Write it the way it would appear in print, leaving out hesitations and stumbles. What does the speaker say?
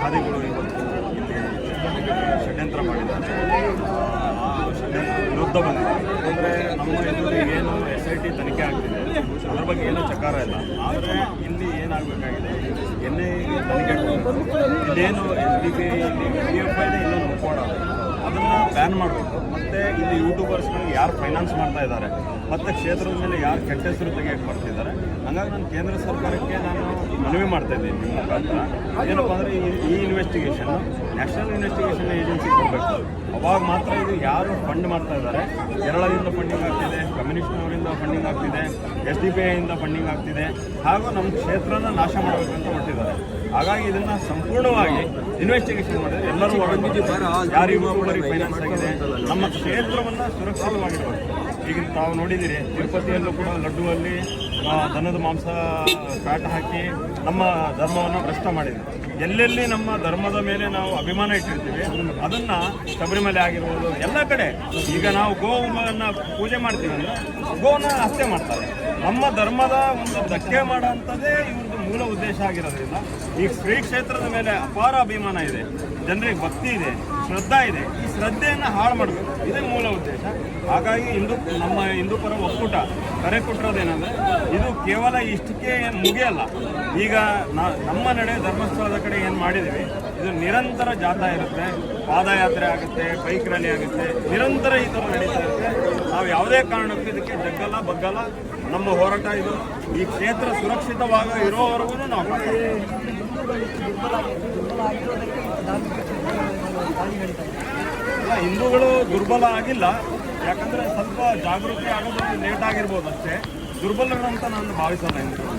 ಜಿಹಾದಿಗಳು ಇವತ್ತು ಇಲ್ಲಿ ಷಡ್ಯಂತ್ರ ಮಾಡಿದ್ದಾರೆ. ಆ ಷಡ್ಯಂತ್ರ ವಿರುದ್ಧ ಬಂದಿದ್ದಾರೆ. ಅಂದರೆ ನಮ್ಮ ಎದುರು ಏನು SIT ತನಿಖೆ ಆಗ್ತಿದೆ ಅದ್ರ ಬಗ್ಗೆ ಏನೂ ಚಕಾರ ಇಲ್ಲ. ಆದರೆ ಇಲ್ಲಿ ಏನಾಗಬೇಕಾಗಿದೆ, NIA ತನಿಖೆ ಇಲ್ಲೇನು SDK ಇಲ್ಲಿ PFI ಇದೆ, ಇನ್ನೊಂದು ಒಪ್ಪೋಣ ಅದನ್ನು ಬ್ಯಾನ್ ಮಾಡಬೇಕು. ಮತ್ತು ಇಲ್ಲಿ ಯೂಟ್ಯೂಬರ್ಸ್ಗಳಿಗೆ ಯಾರು ಫೈನಾನ್ಸ್ ಮಾಡ್ತಾ ಇದ್ದಾರೆ ಮತ್ತು ಕ್ಷೇತ್ರದ ಮೇಲೆ ಯಾರು ಕೆಟ್ಟ ಹೆಸರು ತೆಗೆಯಕ್ಕೆ ಬರ್ತಿದ್ದಾರೆ. ಹಾಗಾಗಿ ನಾನು ಕೇಂದ್ರ ಸರ್ಕಾರಕ್ಕೆ ನಾನು ಮನವಿ ಮಾಡ್ತಾ ಇದ್ದೀನಿ ನಿಮ್ಮ ಮುಖಾಂತರ. ಏನಪ್ಪ ಅಂದರೆ ಈ ಇನ್ವೆಸ್ಟಿಗೇಷನ್ನು ನ್ಯಾಷನಲ್ ಇನ್ವೆಸ್ಟಿಗೇಷನ್ ಏಜೆನ್ಸಿ ಕೊಡಬೇಕು. ಅವಾಗ ಮಾತ್ರ ಇದು ಯಾರು ಫಂಡ್ ಮಾಡ್ತಾ ಇದ್ದಾರೆ, ಕೇರಳದಿಂದ ಫಂಡಿಂಗ್ ಆಗ್ತಿದೆ, ಕಮ್ಯುನಿಸ್ಟ್ನವರಿಂದ ಫಂಡಿಂಗ್ ಆಗ್ತಿದೆ, SDPI ಇಂದ ಫಂಡಿಂಗ್ ಆಗ್ತಿದೆ, ಹಾಗೂ ನಮ್ಮ ಕ್ಷೇತ್ರನ ನಾಶ ಮಾಡಬೇಕಂತ ಹೊರಟಿದ್ದಾರೆ. ಹಾಗಾಗಿ ಇದನ್ನು ಸಂಪೂರ್ಣವಾಗಿ ಇನ್ವೆಸ್ಟಿಗೇಷನ್ ಮಾಡಿದ್ರೆ ಎಲ್ಲರೂ ಯಾರಿಗೂ ಫೈನಾನ್ಸ್ ಆಗಿದೆ, ನಮ್ಮ ಕ್ಷೇತ್ರವನ್ನು ಸುರಕ್ಷಿತವಾಗಿಡಬೇಕು. ಈಗ ತಾವು ನೋಡಿದ್ದೀರಿ, ತಿರುಪತಿಯಲ್ಲೂ ಕೂಡ ಲಡ್ಡುವಲ್ಲಿ ದನದ ಮಾಂಸ ಕಾಟ ಹಾಕಿ ನಮ್ಮ ಧರ್ಮವನ್ನು ಭ್ರಷ್ಟ ಮಾಡಿದ್ವಿ. ಎಲ್ಲೆಲ್ಲಿ ನಮ್ಮ ಧರ್ಮದ ಮೇಲೆ ನಾವು ಅಭಿಮಾನ ಇಟ್ಟಿರ್ತೀವಿ ಅದನ್ನು ಶಬರಿಮಲೆ ಆಗಿರ್ಬೋದು ಎಲ್ಲ ಕಡೆ ಈಗ ನಾವು ಗೋವನ್ನು ಪೂಜೆ ಮಾಡ್ತೀವಿ ಅಂದರೆ ಗೋವನ್ನು ಹತ್ಯೆ ಮಾಡ್ತಾರೆ. ನಮ್ಮ ಧರ್ಮದ ಒಂದು ಧಕ್ಕೆ ಮಾಡೋಂಥದ್ದೇ ಇವ್ರದ್ದು ಮೂಲ ಉದ್ದೇಶ ಆಗಿರೋದ್ರಿಂದ ಈ ಶ್ರೀ ಕ್ಷೇತ್ರದ ಮೇಲೆ ಅಪಾರ ಅಭಿಮಾನ ಇದೆ, ಜನರಿಗೆ ಭಕ್ತಿ ಇದೆ, ಶ್ರದ್ಧಾ ಇದೆ. ಈ ಶ್ರದ್ಧೆಯನ್ನು ಹಾಳು ಮಾಡಬೇಕು, ಇದೇ ಮೂಲ ಉದ್ದೇಶ. ಹಾಗಾಗಿ ನಮ್ಮ ಹಿಂದೂ ಪರ ಒಕ್ಕೂಟ ಕರೆ ಕೊಟ್ಟಿರೋದೇನೆಂದರೆ ಇದು ಕೇವಲ ಇಷ್ಟಕ್ಕೆ ಏನು ಮುಗಿಯಲ್ಲ. ಈಗ ನಮ್ಮ ನಡೆ ಧರ್ಮಸ್ಥಳದ ಕಡೆ ಏನು ಮಾಡಿದ್ದೀವಿ ಇದು ನಿರಂತರ ಜಾಥಾ ಇರುತ್ತೆ, ಪಾದಯಾತ್ರೆ ಆಗುತ್ತೆ, ಬೈಕ್ ರ್ಯಾಲಿ ಆಗುತ್ತೆ, ನಿರಂತರ ಈ ಥರ ನಡೀತಾ ಇರುತ್ತೆ. ನಾವು ಯಾವುದೇ ಕಾರಣಕ್ಕೂ ಇದಕ್ಕೆ ಜಗ್ಗಲ್ಲ ಬಗ್ಗಲ್ಲ. ನಮ್ಮ ಹೋರಾಟ ಇದು ಈ ಕ್ಷೇತ್ರ ಸುರಕ್ಷಿತವಾಗ ಇರೋವರೆಗೂ ನಾವು ಹಿಂದೂಗಳು ದುರ್ಬಲ ಆಗಿಲ್ಲ. ಯಾಕಂದರೆ ಸ್ವಲ್ಪ ಜಾಗೃತಿ ಆಗೋದು ಲೇಟ್ ಆಗಿರ್ಬೋದು ಅಷ್ಟೇ. ದುರ್ಬಲರಂತ ನಾನು ಭಾವಿಸಲ್ಲ ಹಿಂದೂಗಳು.